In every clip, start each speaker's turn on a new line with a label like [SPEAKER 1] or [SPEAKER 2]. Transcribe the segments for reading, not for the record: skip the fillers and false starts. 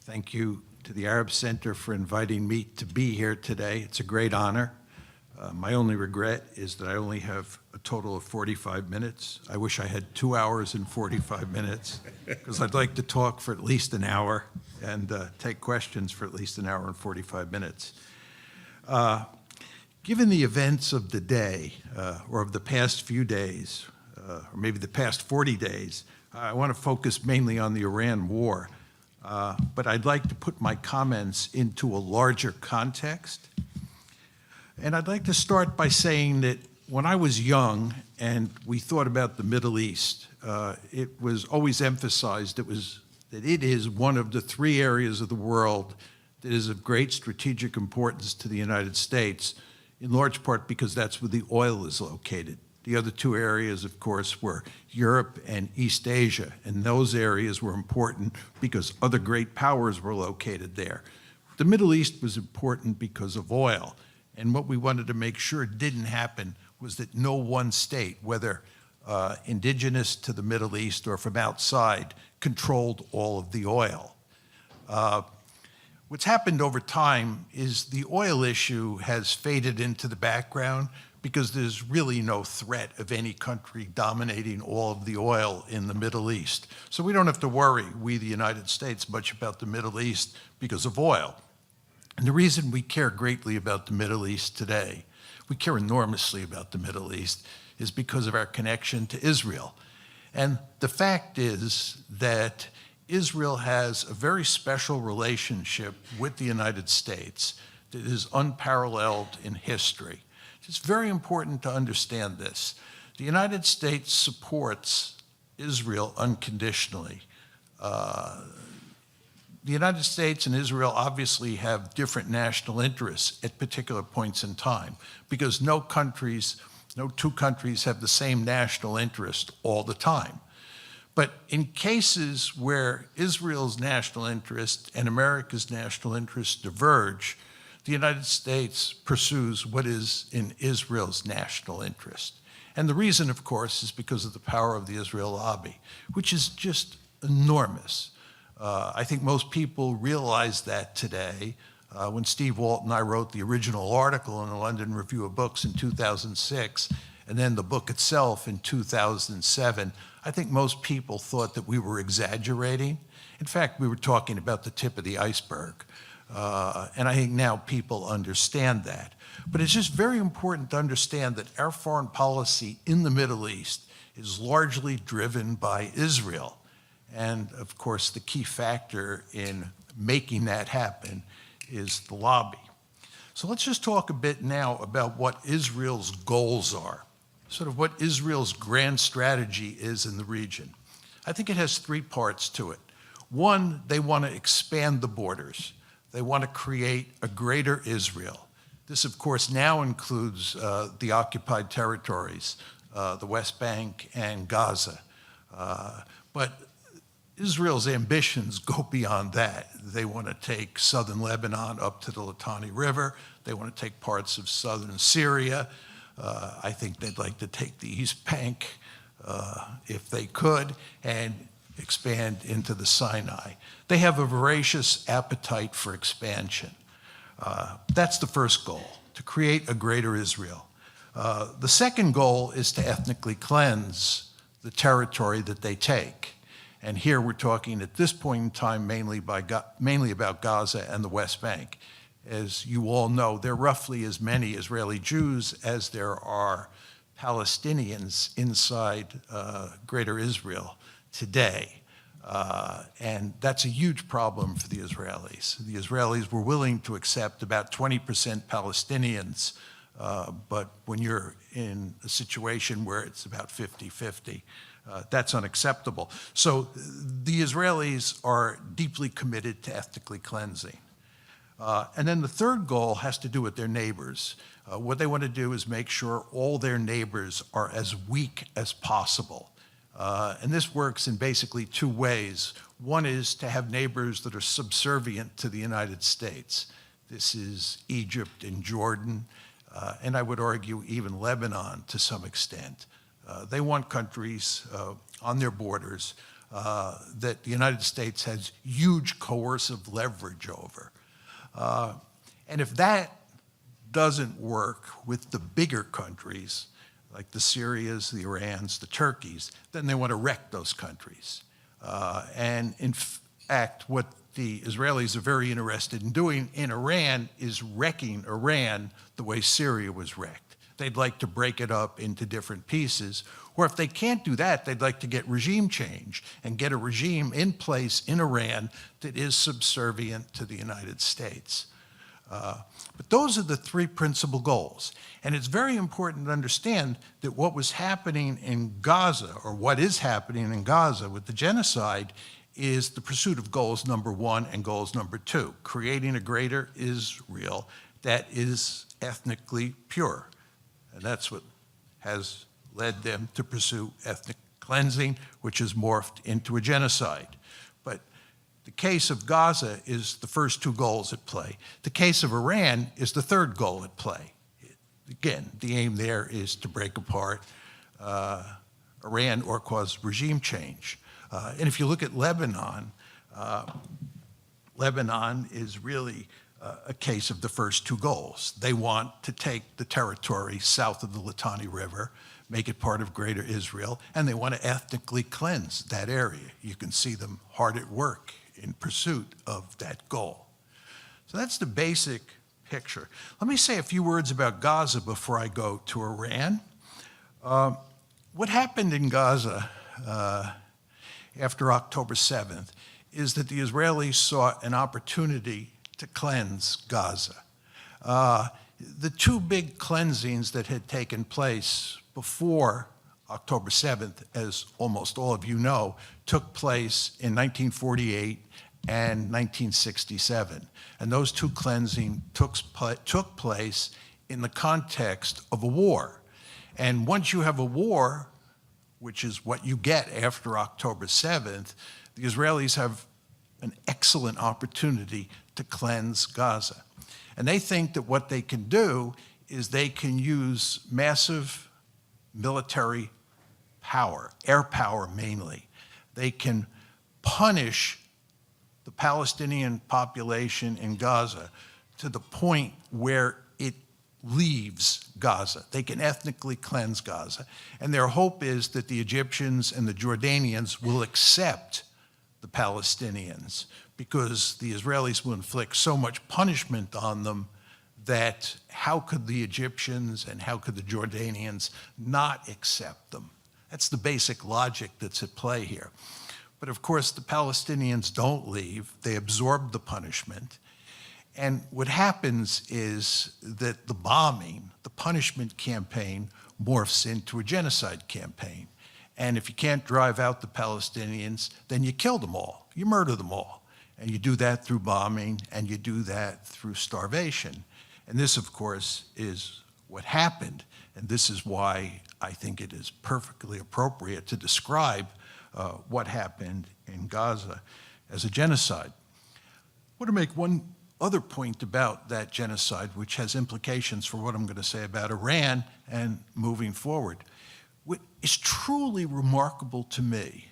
[SPEAKER 1] Thank you to the Arab Center for inviting me to be here today. It's a great honor. My only regret is that I only have a total of 45 minutes. I wish I had 2 hours and 45 minutes, because I'd like to talk for at least an hour and take questions for at least an hour and 45 minutes. Given the events of the day, or of the past few days, or maybe the past 40 days, I want to focus mainly on the Iran war. But I'd like to put my comments into a larger context. And I'd like to start by saying that when I was young and we thought about the Middle East, it was always emphasized that it is one of the three areas of the world that is of great strategic importance to the United States, in large part because that's where the oil is located. The other two areas, of course, were Europe and East Asia, and those areas were important because other great powers were located there. The Middle East was important because of oil, and what we wanted to make sure didn't happen was that no one state, whether indigenous to the Middle East or from outside, controlled all of the oil. What's happened over time is the oil issue has faded into the background because there's really no threat of any country dominating all of the oil in the Middle East. So we don't have to worry, we the United States, much about the Middle East because of oil. And the reason we care greatly about the Middle East today, we care enormously about the Middle East, is because of our connection to Israel. And the fact is that Israel has a very special relationship with the United States that is unparalleled in history. It's very important to understand this. The United States supports Israel unconditionally. The United States and Israel obviously have different national interests at particular points in time because no two countries have the same national interest all the time. But in cases where Israel's national interest and America's national interest diverge, the United States pursues what is in Israel's national interest. And the reason, of course, is because of the power of the Israel lobby, which is just enormous. I think most people realize that today. When Steve Walt and I wrote the original article in the London Review of Books in 2006, and then the book itself in 2007, I think most people thought that we were exaggerating. In fact, we were talking about the tip of the iceberg. And I think now people understand that. But it's just very important to understand that our foreign policy in the Middle East is largely driven by Israel. And of course, the key factor in making that happen is the lobby. So let's just talk a bit now about what Israel's goals are, sort of what Israel's grand strategy is in the region. I think it has three parts to it. One, they want to expand the borders. They want to create a greater Israel. This, of course, now includes the occupied territories, the West Bank and Gaza. But Israel's ambitions go beyond that. They want to take southern Lebanon up to the Litani River. They want to take parts of southern Syria. I think they'd like to take the East Bank if they could, and expand into the Sinai. They have a voracious appetite for expansion. That's the first goal, to create a greater Israel. The second goal is to ethnically cleanse the territory that they take. And here we're talking at this point in time mainly about Gaza and the West Bank. As you all know, there are roughly as many Israeli Jews as there are Palestinians inside greater Israel today. And that's a huge problem for the Israelis. The Israelis were willing to accept about 20% Palestinians, but when you're in a situation where it's about 50-50, that's unacceptable. So the Israelis are deeply committed to ethnically cleansing. And then the third goal has to do with their neighbors. What they want to do is make sure all their neighbors are as weak as possible. And this works in basically two ways. One is to have neighbors that are subservient to the United States. This is Egypt and Jordan, and I would argue even Lebanon to some extent. They want countries on their borders that the United States has huge coercive leverage over. And if that doesn't work with the bigger countries, like the Syrias, the Irans, the Turkeys, then they want to wreck those countries. And in fact, what the Israelis are very interested in doing in Iran is wrecking Iran the way Syria was wrecked. They'd like to break it up into different pieces. Or if they can't do that, they'd like to get regime change and get a regime in place in Iran that is subservient to the United States. But those are the three principal goals. And it's very important to understand that what was happening in Gaza, or what is happening in Gaza with the genocide, is the pursuit of goals number one and goals number two, creating a greater Israel that is ethnically pure. And that's what has led them to pursue ethnic cleansing, which has morphed into a genocide. But the case of Gaza is the first two goals at play. The case of Iran is the third goal at play. Again, the aim there is to break apart Iran or cause regime change. And if you look at Lebanon, Lebanon is really a case of the first two goals. They want to take the territory south of the Litani River, make it part of Greater Israel, and they want to ethnically cleanse that area. You can see them hard at work in pursuit of that goal. So that's the basic picture. Let me say a few words about Gaza before I go to Iran. What happened in Gaza after October 7th is that the Israelis saw an opportunity to cleanse Gaza. The two big cleansings that had taken place before October 7th, as almost all of you know, took place in 1948 and 1967. And those two cleansings took place in the context of a war. And once you have a war, which is what you get after October 7th, the Israelis have an excellent opportunity to cleanse Gaza. And they think that what they can do is they can use massive military power, air power mainly. They can punish the Palestinian population in Gaza to the point where it leaves Gaza. They can ethnically cleanse Gaza. And their hope is that the Egyptians and the Jordanians will accept the Palestinians because the Israelis will inflict so much punishment on them that how could the Egyptians and how could the Jordanians not accept them? That's the basic logic that's at play here. But of course, the Palestinians don't leave. They absorb the punishment. And what happens is that the bombing, the punishment campaign, morphs into a genocide campaign. And if you can't drive out the Palestinians, then you kill them all. You murder them all. And you do that through bombing, and you do that through starvation. And this, of course, is what happened. And this is why I think it is perfectly appropriate to describe what happened in Gaza as a genocide. I want to make one other point about that genocide, which has implications for what I'm going to say about Iran and moving forward. What is truly remarkable to me,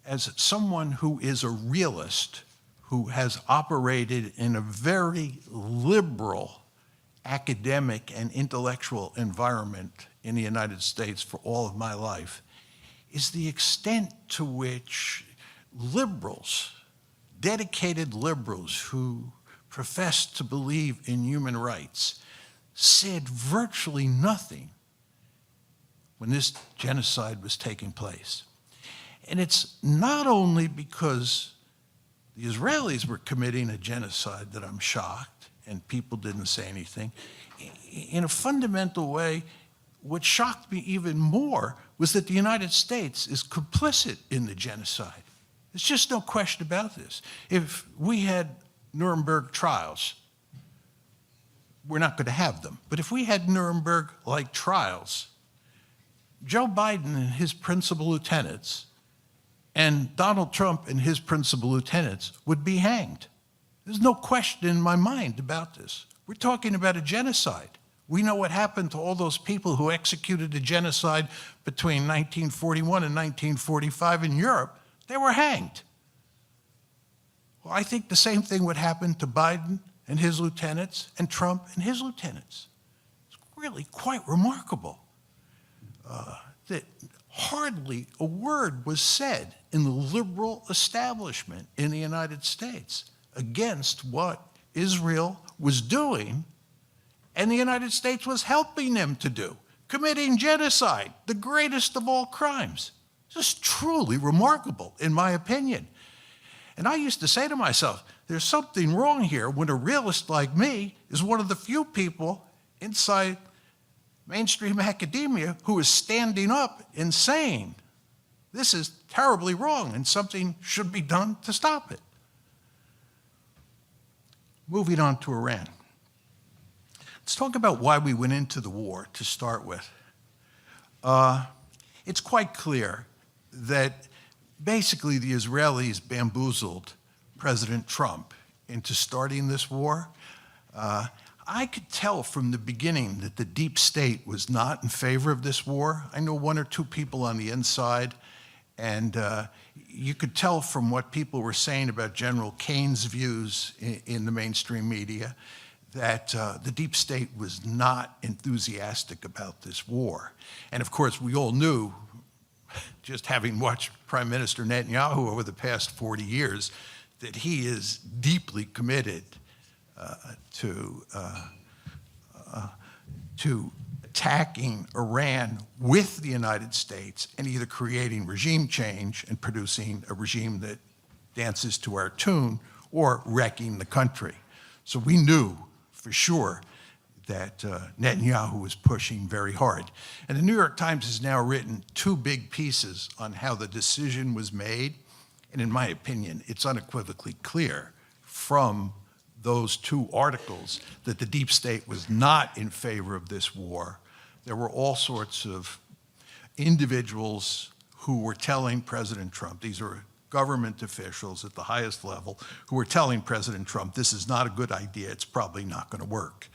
[SPEAKER 1] as someone who is a realist, who has operated in a very liberal academic and intellectual environment in the United States for all of my life, is the extent to which liberals, dedicated liberals who profess to believe in human rights, said virtually nothing when this genocide was taking place. And it's not only because the Israelis were committing a genocide that I'm shocked and people didn't say anything. In a fundamental way, what shocked me even more was that the United States is complicit in the genocide. There's just no question about this. If we had Nuremberg trials, we're not going to have them. But if we had Nuremberg-like trials, Joe Biden and his principal lieutenants and Donald Trump and his principal lieutenants would be hanged. There's no question in my mind about this. We're talking about a genocide. We know what happened to all those people who executed a genocide between 1941 and 1945 in Europe. They were hanged. Well, I think the same thing would happen to Biden and his lieutenants and Trump and his lieutenants. It's really quite remarkable that hardly a word was said in the liberal establishment in the United States against what Israel was doing, and the United States was helping them to do, committing genocide, the greatest of all crimes. Just truly remarkable, in my opinion. And I used to say to myself, there's something wrong here when a realist like me is one of the few people inside mainstream academia who is standing up and saying, this is terribly wrong and something should be done to stop it. Moving on to Iran. Let's talk about why we went into the war to start with. It's quite clear that basically the Israelis bamboozled President Trump into starting this war. I could tell from the beginning that the deep state was not in favor of this war. I know one or two people on the inside, and you could tell from what people were saying about General Kane's views in the mainstream media that the deep state was not enthusiastic about this war. And of course, we all knew, just having watched Prime Minister Netanyahu over the past 40 years, that he is deeply committed to attacking Iran with the United States and either creating regime change and producing a regime that dances to our tune or wrecking the country. So we knew for sure that Netanyahu was pushing very hard. And the New York Times has now written two big pieces on how the decision was made. And in my opinion, it's unequivocally clear from those two articles that the deep state was not in favor of this war. There were all sorts of individuals who were telling President Trump, these are government officials at the highest level, who were telling President Trump, this is not a good idea, it's probably not going to work.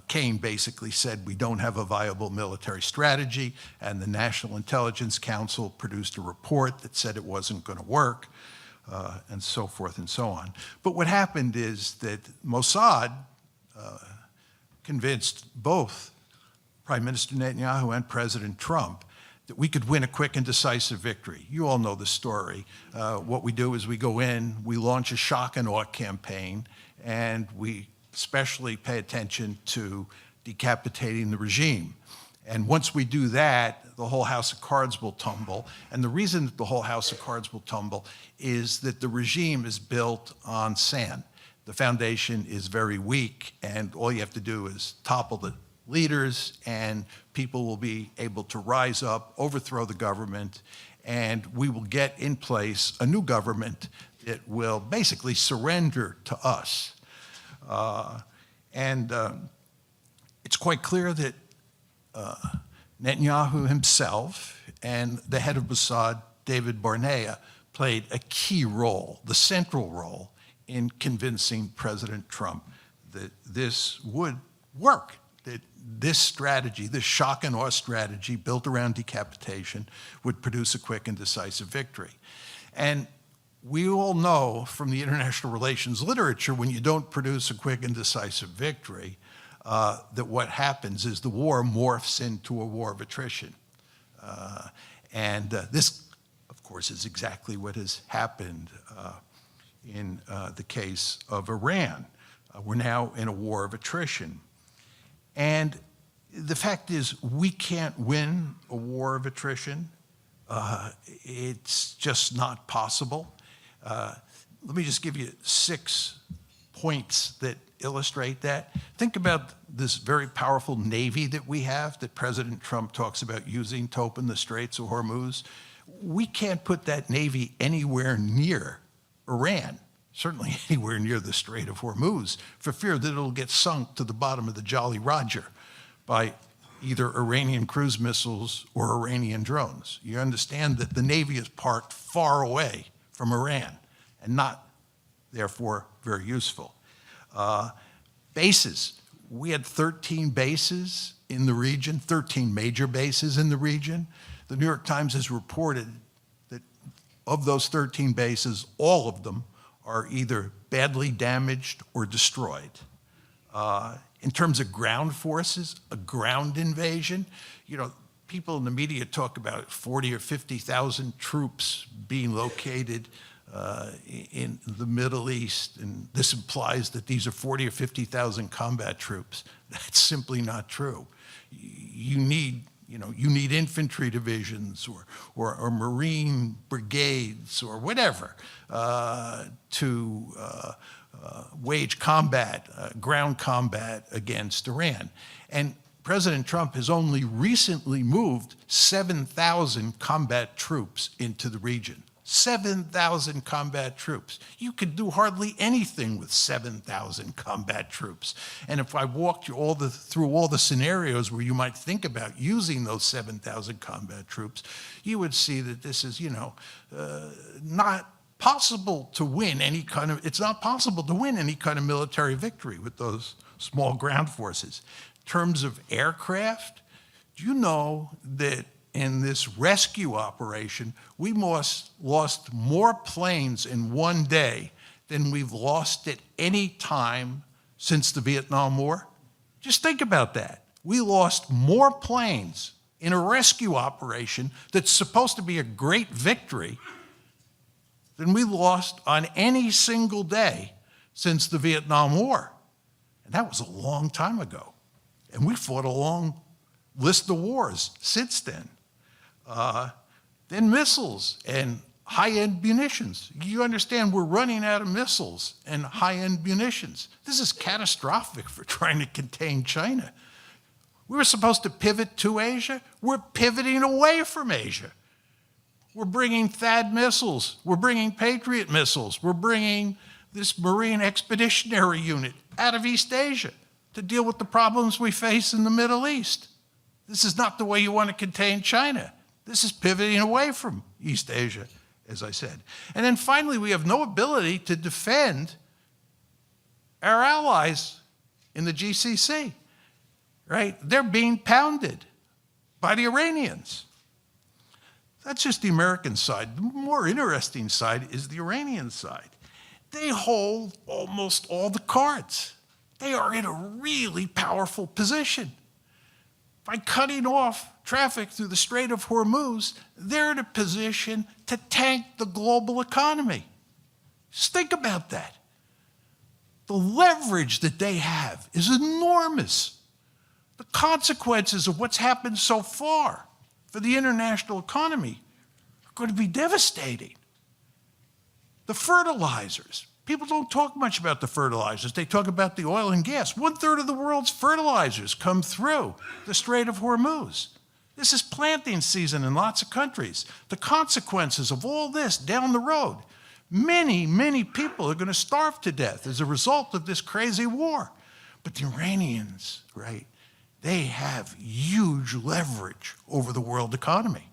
[SPEAKER 1] Kane basically said, we don't have a viable military strategy, and the National Intelligence Council produced a report that said it wasn't going to work, and so forth and so on. But what happened is that Mossad convinced both Prime Minister Netanyahu and President Trump that we could win a quick and decisive victory. You all know the story. What we do is we go in, we launch a shock and awe campaign, and we especially pay attention to decapitating the regime. And once we do that, the whole house of cards will tumble. And the reason that the whole house of cards will tumble is that the regime is built on sand. The foundation is very weak, and all you have to do is topple the leaders, and people will be able to rise up, overthrow the government, and we will get in place a new government that will basically surrender to us. It's quite clear that Netanyahu himself and the head of Mossad, David Barnea, played a key role, the central role, in convincing President Trump that this would work, that this strategy, this shock and awe strategy built around decapitation would produce a quick and decisive victory. And we all know from the international relations literature, when you don't produce a quick and decisive victory, that what happens is the war morphs into a war of attrition. This, of course, is exactly what has happened in the case of Iran. We're now in a war of attrition. And the fact is, we can't win a war of attrition. It's just not possible. Let me just give you 6 points that illustrate that. Think about this very powerful Navy that we have that President Trump talks about using to open the Straits of Hormuz. We can't put that Navy anywhere near Iran, certainly anywhere near the Strait of Hormuz, for fear that it'll get sunk to the bottom of the Jolly Roger by either Iranian cruise missiles or Iranian drones. You understand that the Navy is parked far away from Iran and not, therefore, very useful. Bases. we had 13 bases in the region, 13 major bases in the region. The New York Times has reported that of those 13 bases, all of them are either badly damaged or destroyed. In terms of ground forces, a ground invasion, people in the media talk about 40 or 50,000 troops being located in the Middle East, and this implies that these are 40 or 50,000 combat troops. That's simply not true. You need infantry divisions or Marine brigades or whatever to wage combat, ground combat against Iran. And President Trump has only recently moved 7,000 combat troops into the region. 7,000 combat troops. You could do hardly anything with 7,000 combat troops. And if I walked you through all the scenarios where you might think about using those 7,000 combat troops, you would see that this is, not possible to win any kind of, it's not possible to win any kind of military victory with those small ground forces. In terms of aircraft, do you know that in this rescue operation, we lost more planes in one day than we've lost at any time since the Vietnam War? Just think about that. We lost more planes in a rescue operation that's supposed to be a great victory than we lost on any single day since the Vietnam War. And that was a long time ago. And we fought a long list of wars since then. Then missiles and high-end munitions. You understand we're running out of missiles and high-end munitions. This is catastrophic for trying to contain China. We were supposed to pivot to Asia. We're pivoting away from Asia. We're bringing THAAD missiles. We're bringing Patriot missiles. We're bringing this Marine Expeditionary Unit out of East Asia to deal with the problems we face in the Middle East. This is not the way you want to contain China. This is pivoting away from East Asia, as I said. And then finally, we have no ability to defend our allies in the GCC, right? They're being pounded by the Iranians. That's just the American side. The more interesting side is the Iranian side. They hold almost all the cards. They are in a really powerful position. By cutting off traffic through the Strait of Hormuz, they're in a position to tank the global economy. Just think about that. The leverage that they have is enormous. The consequences of what's happened so far for the international economy are going to be devastating. The fertilizers. People don't talk much about the fertilizers. They talk about the oil and gas. 1/3 of the world's fertilizers come through the Strait of Hormuz. This is planting season in lots of countries. The consequences of all this down the road, many, many people are going to starve to death as a result of this crazy war. But the Iranians, right, they have huge leverage over the world economy.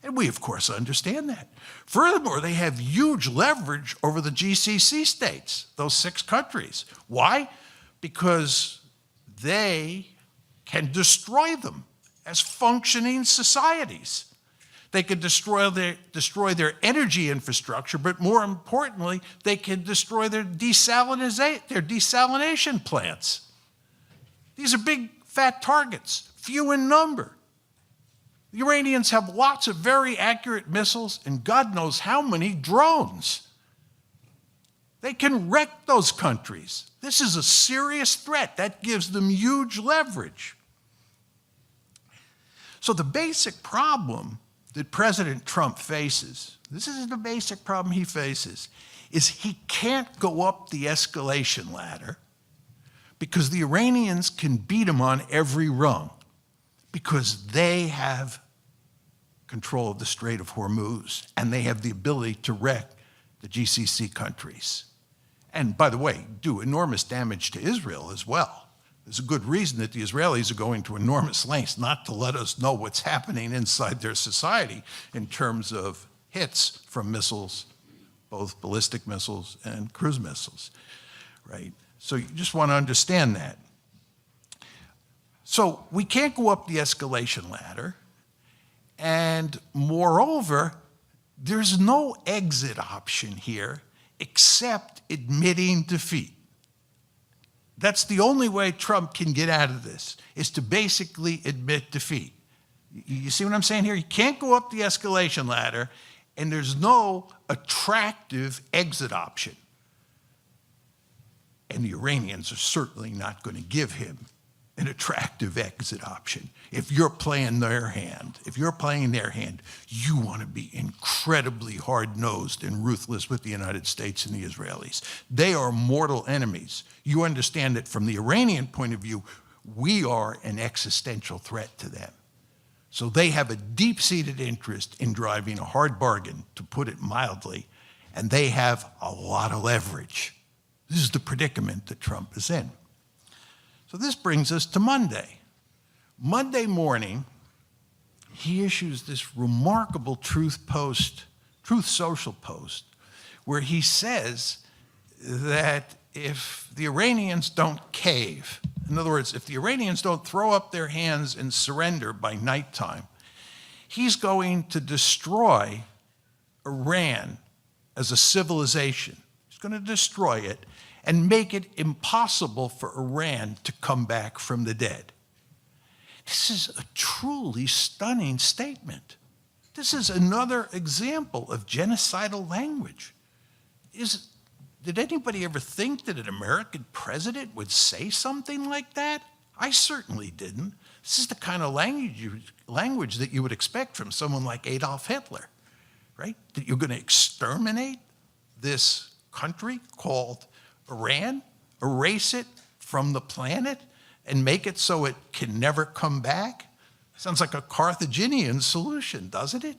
[SPEAKER 1] And we, of course, understand that. Furthermore, they have huge leverage over the GCC states, those 6 countries. Why? Because they can destroy them as functioning societies. They can destroy their energy infrastructure, but more importantly, they can destroy their desalination plants. These are big, fat targets, few in number. The Iranians have lots of very accurate missiles and God knows how many drones. They can wreck those countries. This is a serious threat. That gives them huge leverage. So the basic problem that President Trump faces, this is the basic problem he faces, is he can't go up the escalation ladder because the Iranians can beat him on every rung, because they have control of the Strait of Hormuz and they have the ability to wreck the GCC countries. And by the way, do enormous damage to Israel as well. There's a good reason that the Israelis are going to enormous lengths not to let us know what's happening inside their society in terms of hits from missiles, both ballistic missiles and cruise missiles, right? So you just want to understand that. So we can't go up the escalation ladder. And moreover, there's no exit option here except admitting defeat. That's the only way Trump can get out of this, is to basically admit defeat. You see what I'm saying here? You can't go up the escalation ladder, and there's no attractive exit option. And the Iranians are certainly not going to give him an attractive exit option. If you're playing their hand, you want to be incredibly hard-nosed and ruthless with the United States and the Israelis. They are mortal enemies. You understand that from the Iranian point of view, we are an existential threat to them. So they have a deep-seated interest in driving a hard bargain, to put it mildly, and they have a lot of leverage. This is the predicament that Trump is in. So this brings us to Monday. Monday morning, he issues this remarkable Truth Social post, where he says that if the Iranians don't cave, in other words, if the Iranians don't throw up their hands and surrender by nighttime, he's going to destroy Iran as a civilization. He's going to destroy it and make it impossible for Iran to come back from the dead. This is a truly stunning statement. This is another example of genocidal language. Did anybody ever think that an American president would say something like that? I certainly didn't. This is the kind of language that you would expect from someone like Adolf Hitler, right? That you're going to exterminate this country called Iran, erase it from the planet, and make it so it can never come back? Sounds like a Carthaginian solution, doesn't it?